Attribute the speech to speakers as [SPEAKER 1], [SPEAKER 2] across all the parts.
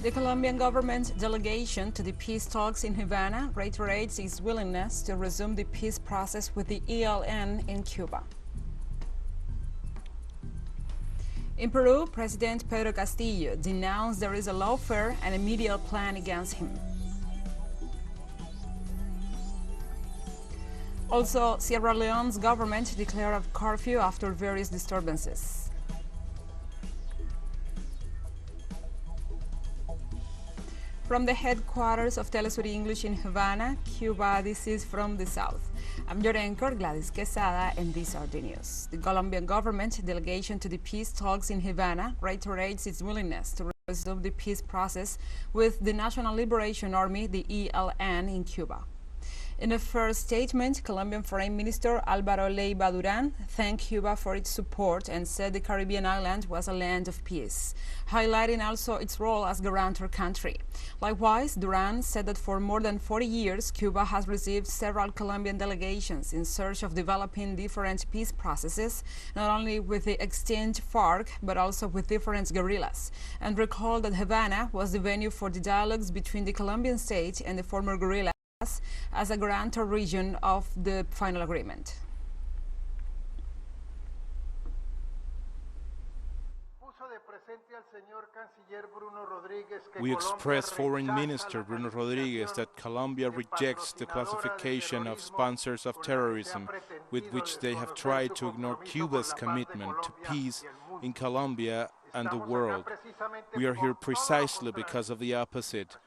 [SPEAKER 1] The Colombian government delegation to the peace talks in Havana reiterates its willingness to resume the peace process with the ELN in Cuba. In Peru, President Pedro Castillo denounced there is a lawfare and a media plan against him. Also, Sierra Leone's government declared a curfew after various disturbances. From the headquarters of TeleSUR English in Havana, Cuba, this is From the South. I'm your anchor, Gladys Quesada, and these are the news. The Colombian government delegation to the peace talks in Havana reiterates its willingness to resume the peace process with the National Liberation Army, the ELN, in Cuba. In a first statement, Colombian Foreign Minister Álvaro Leiva Durán thanked Cuba for its support and said the Caribbean island was a land of peace, highlighting also its role as guarantor country. Likewise, Durán said that for more than 40 years, Cuba has received several Colombian delegations in search of developing different peace processes, not only with the extinct FARC, but also with different guerrillas, and recalled that Havana was the venue for the dialogues between the Colombian state and the former guerrillas as a guarantor region of the final agreement.
[SPEAKER 2] We express Foreign Minister Bruno Rodriguez that Colombia rejects the classification of sponsors of terrorism with which they have tried to ignore Cuba's commitment to peace in Colombia and the world. We are here precisely because of the opposite.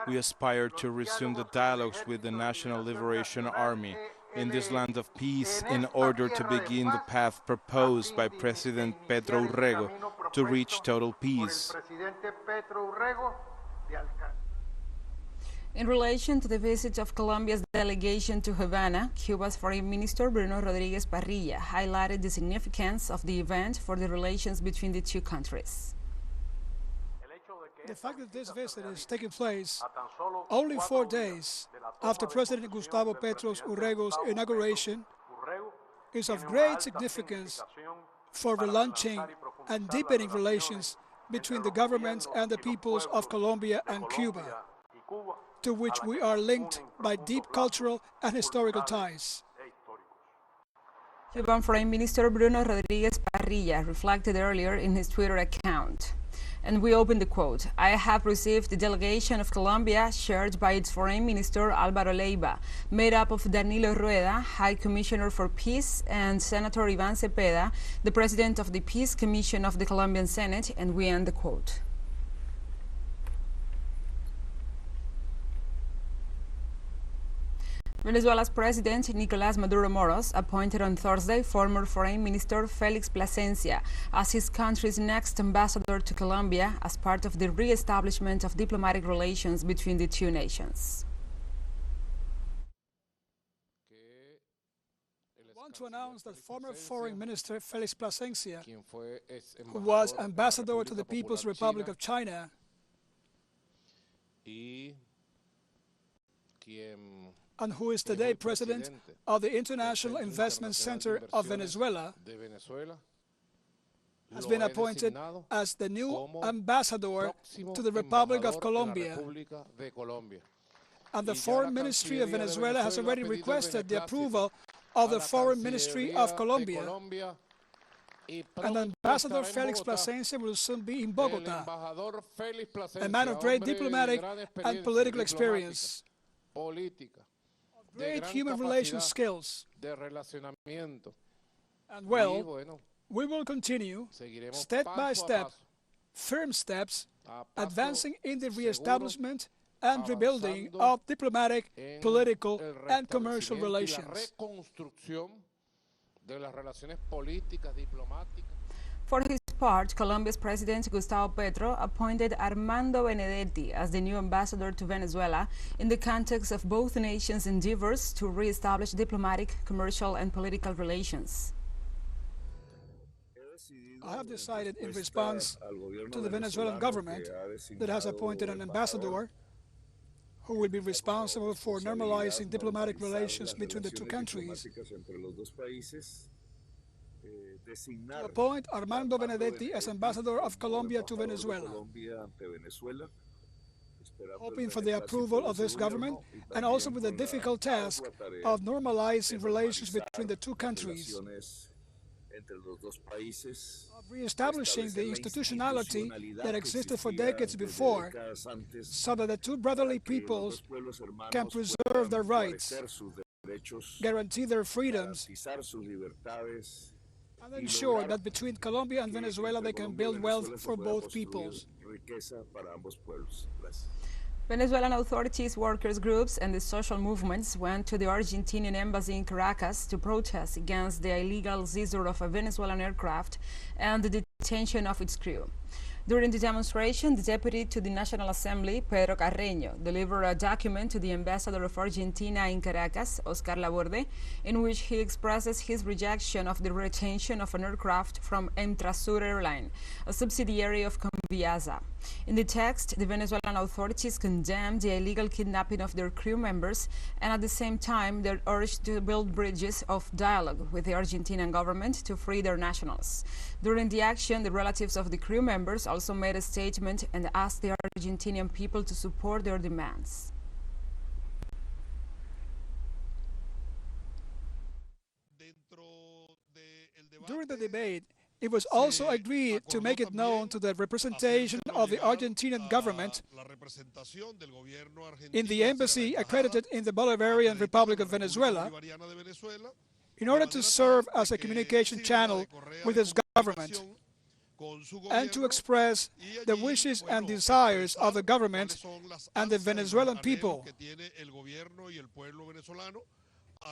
[SPEAKER 2] We aspire to resume the dialogues with the National Liberation Army in this land of peace in order to begin the path proposed by President Pedro Urrego to reach total peace.
[SPEAKER 1] In relation to the visit of Colombia's delegation to Havana, Cuba's Foreign Minister Bruno Rodriguez Parrilla highlighted the significance of the event for the relations between the two countries.
[SPEAKER 3] The fact that this visit is taking place only 4 days after President Gustavo Petro Urrego's inauguration is of great significance for relaunching and deepening relations between the governments and the peoples of Colombia and Cuba, to which we are linked by deep cultural and historical ties.
[SPEAKER 1] Cuban Foreign Minister Bruno Rodriguez Parrilla reflected earlier in his Twitter account. And we open the quote, "I have received the delegation of Colombia chaired by its Foreign Minister Álvaro Leiva, made up of Danilo Rueda, High Commissioner for Peace, and Senator Iván Cepeda, the President of the Peace Commission of the Colombian Senate," and we end the quote. Venezuela's President Nicolás Maduro Moros appointed on Thursday former Foreign Minister Félix Plasencia as his country's next ambassador to Colombia as part of the re-establishment of diplomatic relations between the two nations.
[SPEAKER 3] I want to announce that former Foreign Minister Félix Plasencia, who was ambassador to the People's Republic of China, and who is today president of the International Investment Center of Venezuela, has been appointed as the new ambassador to the Republic of Colombia. And the Foreign Ministry of Venezuela has already requested the approval of the Foreign Ministry of Colombia. And Ambassador Félix Plasencia will soon be in Bogota, a man of great diplomatic and political experience, great human relations skills. And well, we will continue, step by step, firm steps, advancing in the re-establishment and rebuilding of diplomatic, political, and commercial relations.
[SPEAKER 1] For his part, Colombia's President Gustavo Petro appointed Armando Benedetti as the new ambassador to Venezuela in the context of both nations' endeavors to re-establish diplomatic, commercial, and political relations.
[SPEAKER 3] I have decided, in response to the Venezuelan government that has appointed an ambassador who will be responsible for normalizing diplomatic relations between the two countries, to appoint Armando Benedetti as ambassador of Colombia to Venezuela, hoping for the approval of this government and also with the difficult task of normalizing relations between the two countries, of re-establishing the institutionality that existed for decades before, so that the two brotherly peoples can preserve their rights, guarantee their freedoms, and ensure that between Colombia and Venezuela they can build wealth for both peoples.
[SPEAKER 1] Venezuelan authorities, workers' groups, and the social movements went to the Argentinian embassy in Caracas to protest against the illegal seizure of a Venezuelan aircraft and the detention of its crew. During the demonstration, the deputy to the National Assembly, Pedro Carreño, delivered a document to the ambassador of Argentina in Caracas, Oscar Laborde, in which he expresses his rejection of the retention of an aircraft from TeleSUR airline, a subsidiary of Conviasa. In the text, the Venezuelan authorities condemned the illegal kidnapping of their crew members, and at the same time they urged to build bridges of dialogue with the Argentinian government to free their nationals. During the action, the relatives of the crew members also made a statement and asked the Argentinian people to support their demands.
[SPEAKER 3] During the debate, it was also agreed to make it known to the representation of the Argentinian government in the embassy accredited in the Bolivarian Republic of Venezuela, in order to serve as a communication channel with its government and to express the wishes and desires of the government and the Venezuelan people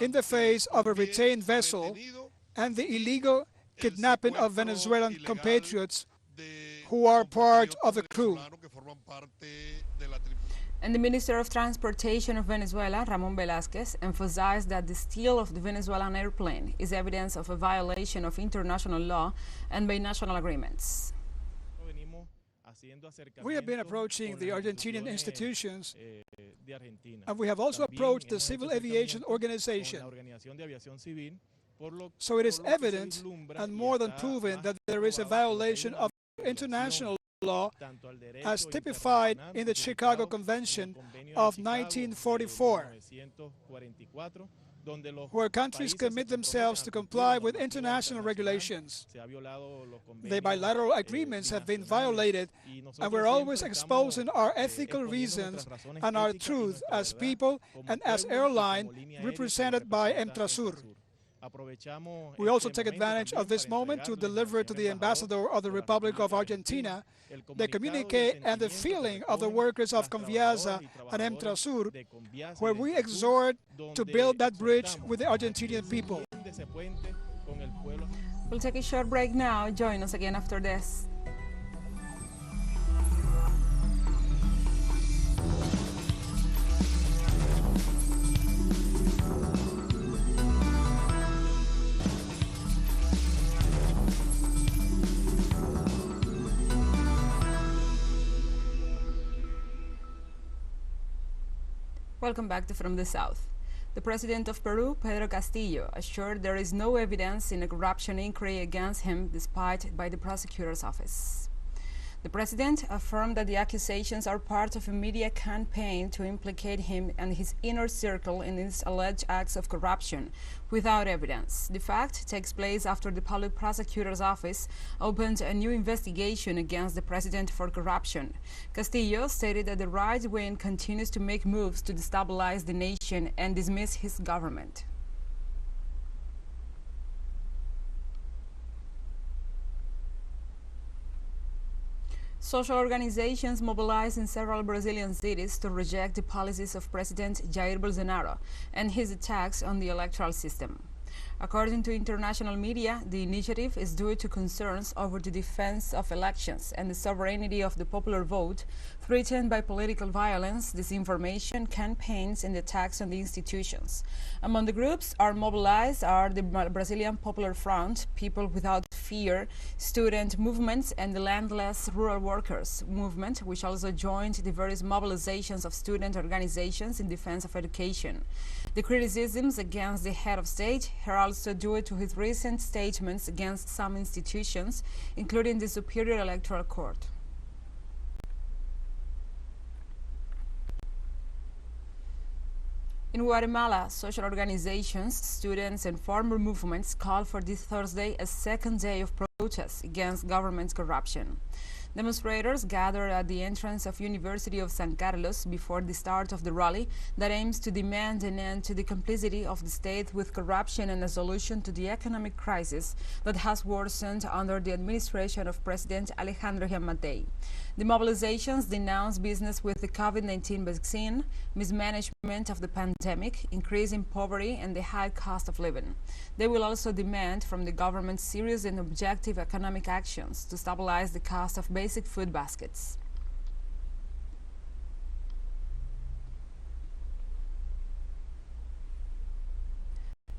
[SPEAKER 3] in the face of a retained vessel and the illegal kidnapping of Venezuelan compatriots who are part of the crew.
[SPEAKER 1] And the Minister of Transportation of Venezuela, Ramón Velázquez, emphasized that the steal of the Venezuelan airplane is evidence of a violation of international law and binational agreements.
[SPEAKER 3] We have been approaching the Argentinian institutions, and we have also approached the Civil Aviation Organization. So it is evident and more than proven that there is a violation of international law as typified in the Chicago Convention of 1944, where countries commit themselves to comply with international regulations. The bilateral agreements have been violated, and we're always exposing our ethical reasons and our truth as people and as airline represented by TeleSUR. We also take advantage of this moment to deliver to the ambassador of the Republic of Argentina the communique and the feeling of the workers of Conviasa and TeleSUR, where we exhort to build that bridge with the Argentinian people.
[SPEAKER 1] We'll take a short break now. Join us again after this. Welcome back to From the South. The president of Peru, Pedro Castillo, assured there is no evidence in a corruption inquiry against him despite by the prosecutor's office. The president affirmed that the accusations are part of a media campaign to implicate him and his inner circle in his alleged acts of corruption without evidence. The fact takes place after the public prosecutor's office opened a new investigation against the president for corruption. Castillo stated that the right wing continues to make moves to destabilize the nation and dismiss his government. Social organizations mobilized in several Brazilian cities to reject the policies of President Jair Bolsonaro and his attacks on the electoral system. According to international media, the initiative is due to concerns over the defense of elections and the sovereignty of the popular vote, threatened by political violence, disinformation, campaigns, and attacks on the institutions. Among the groups mobilized are the Brazilian Popular Front, People Without Fear, Fear student movements and the Landless Rural Workers movement, which also joined the various mobilizations of student organizations in defense of education. The criticisms against the head of state are also due to his recent statements against some institutions, including the Superior Electoral Court. In Guatemala, social organizations, students, and farmer movements called for this Thursday a second day of protests against government corruption. Demonstrators gathered at the entrance of University of San Carlos before the start of the rally that aims to demand an end to the complicity of the state with corruption and a solution to the economic crisis that has worsened under the administration of President Alejandro Yamatei. The mobilizations denounce business with the COVID-19 vaccine, mismanagement of the pandemic, increasing poverty, and the high cost of living. They will also demand from the government serious and objective economic actions to stabilize the cost of basic food baskets.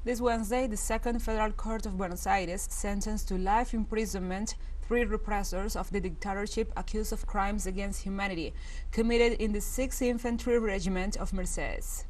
[SPEAKER 1] This Wednesday, the Second Federal Court of Buenos Aires sentenced to life imprisonment 3 repressors of the dictatorship accused of crimes against humanity committed in the 6th Infantry Regiment of Mercedes.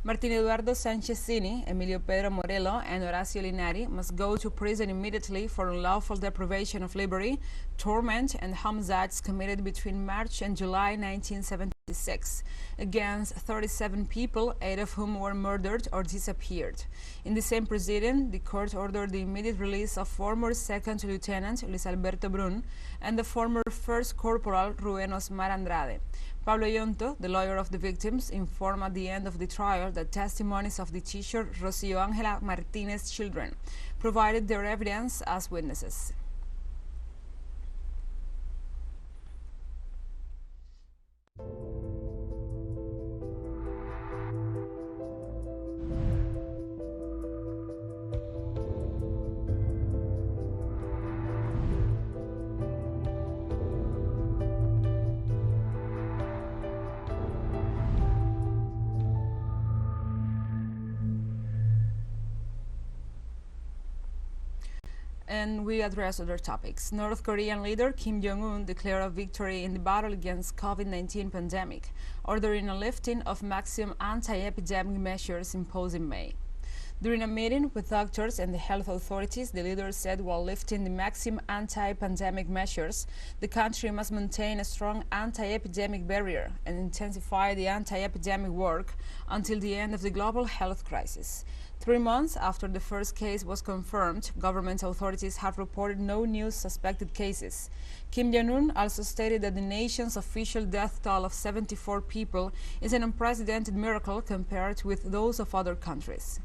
[SPEAKER 1] Martín Eduardo Sánchez Cini, Emilio Pedro Morelo, and Horacio Linari must go to prison immediately for unlawful deprivation of liberty, torment, and homicides committed between March and July 1976 against 37 people, 8 of whom were murdered or disappeared. In the same proceeding, the court ordered the immediate release of former 2nd Lieutenant Luis Alberto Brun and the former 1st Corporal Rubén Osmar Andrade. Pablo Yonto, the lawyer of the victims, informed at the end of the trial that testimonies of the teacher Rocio Ángela Martínez's children provided their evidence as witnesses. And we address other topics. North Korean leader Kim Jong-un declared a victory in the battle against COVID-19 pandemic, ordering a lifting of maximum anti-epidemic measures imposed in May. During a meeting with doctors and the health authorities, the leader said while lifting the maximum anti-pandemic measures, the country must maintain a strong anti-epidemic barrier and intensify the anti-epidemic work until the end of the global health crisis. 3 months after the first case was confirmed, government authorities have reported no new suspected cases. Kim Jong-un also stated that the nation's official death toll of 74 people is an unprecedented miracle compared with those of other countries.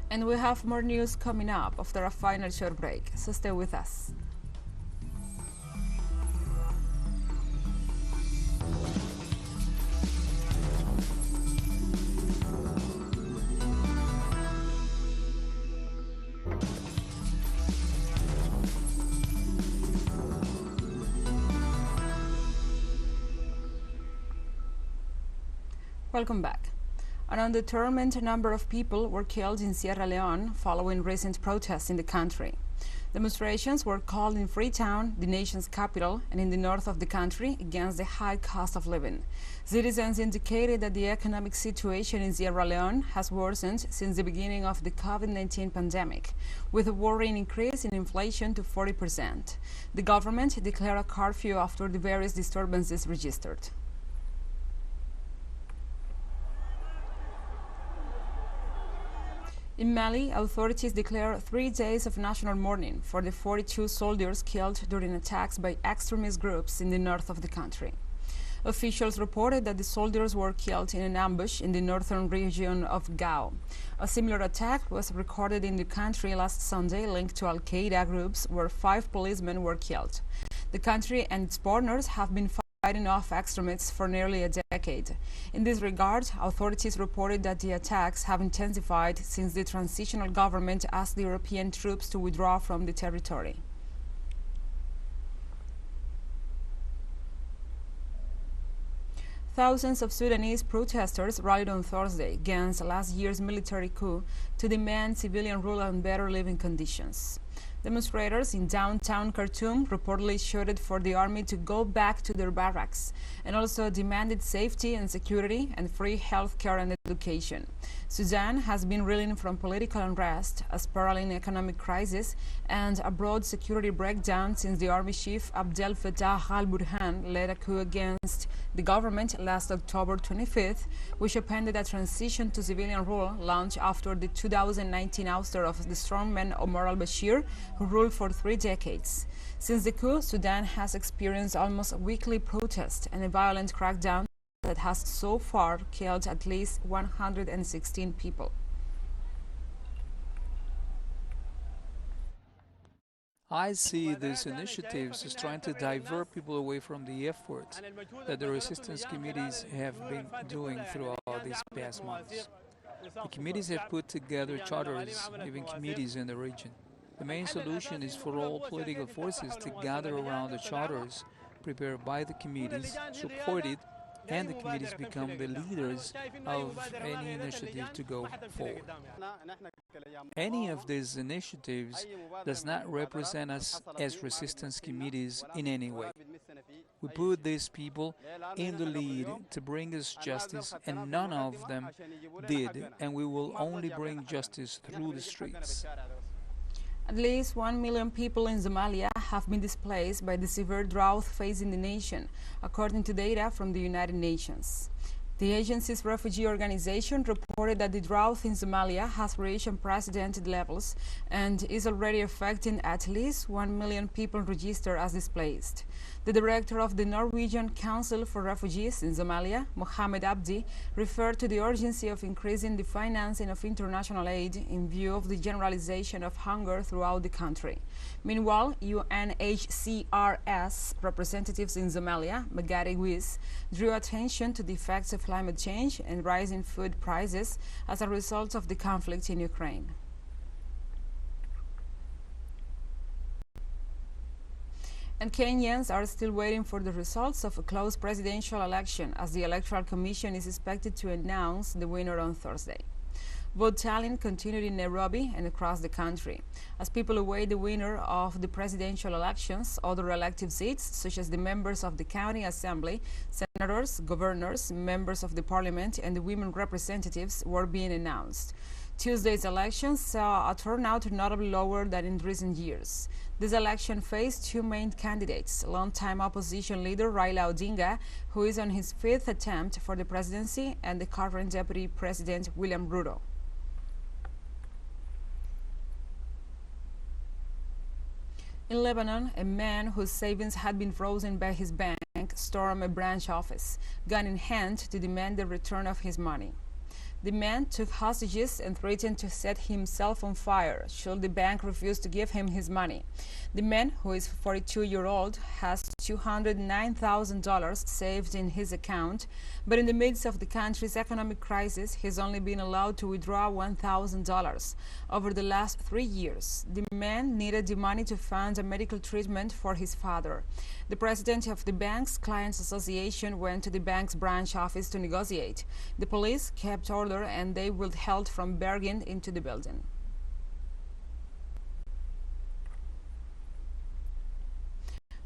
[SPEAKER 1] And we have more news coming up after a final short break, so stay with us. Welcome back. An undetermined number of people were killed in Sierra Leone following recent protests in the country. Demonstrations were called in Freetown, the nation's capital, and in the north of the country against the high cost of living. Citizens indicated that the economic situation in Sierra Leone has worsened since the beginning of the COVID-19 pandemic, with a worrying increase in inflation to 40%. The government declared a curfew after the various disturbances registered. In Mali, authorities declared 3 days of national mourning for the 42 soldiers killed during attacks by extremist groups in the north of the country. Officials reported that the soldiers were killed in an ambush in the northern region of Gao. A similar attack was recorded in the country last Sunday linked to Al-Qaeda groups where 5 policemen were killed. The country and its partners have been fighting off extremists for nearly a decade. In this regard, authorities reported that the attacks have intensified since the transitional government asked the European troops to withdraw from the territory. Thousands of Sudanese protesters rallied on Thursday against last year's military coup to demand civilian rule and better living conditions. Demonstrators in downtown Khartoum reportedly shouted for the army to go back to their barracks and also demanded safety and security and free health care and education. Sudan has been reeling from political unrest, a spiraling economic crisis, and a broad security breakdown since the army chief Abdel Fattah al-Burhan led a coup against the government last October 25th, which appended a transition to civilian rule launched after the 2019 ouster of the strongman Omar al-Bashir, who ruled for 3 decades. Since the coup, Sudan has experienced almost weekly protests and a violent crackdown that has so far killed at least 116 people.
[SPEAKER 4] I see these initiatives as trying to divert people away from the effort that the resistance committees have been doing throughout these past months. The committees have put together charters, even committees in the region. The main solution is for all political forces to gather around the charters prepared by the committees, supported, and the committees become the leaders of any initiative to go forward. Any of these initiatives does not represent us as resistance committees in any way. We put these people in the lead to bring us justice, and none of them did, and we will only bring justice through the streets.
[SPEAKER 1] At least 1 million people in Somalia have been displaced by the severe drought facing the nation, according to data from the United Nations. The agency's refugee organization reported that the drought in Somalia has reached unprecedented levels and is already affecting at least 1 million people registered as displaced. The director of the Norwegian Council for Refugees in Somalia, Mohamed Abdi, referred to the urgency of increasing the financing of international aid in view of the generalization of hunger throughout the country. Meanwhile, UNHCR's representatives in Somalia, Magari Wiz, drew attention to the effects of climate change and rising food prices as a result of the conflict in Ukraine. And Kenyans are still waiting for the results of a close presidential election, as the Electoral Commission is expected to announce the winner on Thursday. Vote tallying continued in Nairobi and across the country. As people await the winner of the presidential elections, other elective seats, such as the members of the county assembly, senators, governors, members of the parliament, and the women representatives, were being announced. Tuesday's elections saw a turnout notably lower than in recent years. This election faced 2 main candidates, longtime opposition leader Raila Odinga, who is on his 5th attempt for the presidency, and the current deputy president William Ruto. In Lebanon, a man whose savings had been frozen by his bank stormed a branch office, gun in hand, to demand the return of his money. The man took hostages and threatened to set himself on fire should the bank refuse to give him his money. The man, who is 42-year-old, has $209,000 saved in his account, but in the midst of the country's economic crisis, he's only been allowed to withdraw $1,000 over the last 3 years. The man needed the money to fund a medical treatment for his father. The president of the bank's Clients Association went to the bank's branch office to negotiate. The police kept order and they were held from bargaining into the building.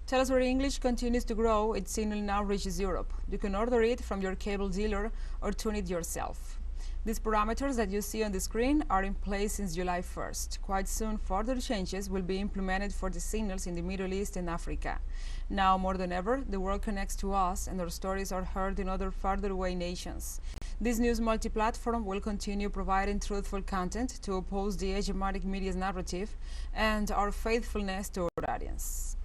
[SPEAKER 1] TeleSUR English continues to grow. Its signal now reaches Europe. You can order it from your cable dealer or tune it yourself. These parameters that you see on the screen are in place since July 1st. Quite soon, further changes will be implemented for the signals in the Middle East and Africa. Now more than ever, the world connects to us and our stories are heard in other farther away nations. This news multi-platform will continue providing truthful content to oppose the hegemonic media's narrative and our faithfulness to our audience.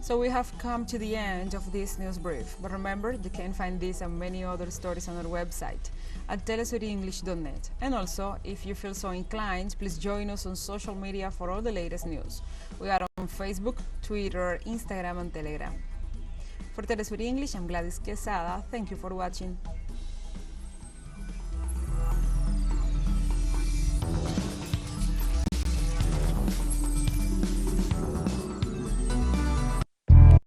[SPEAKER 1] So we have come to the end of this news brief, but remember, you can find this and many other stories on our website at telesurenglish.net. And also, if you feel so inclined, please join us on social media for all the latest news. We are on Facebook, Twitter, Instagram, and Telegram. For TeleSUR English, I'm Gladys Quesada. Thank you for watching.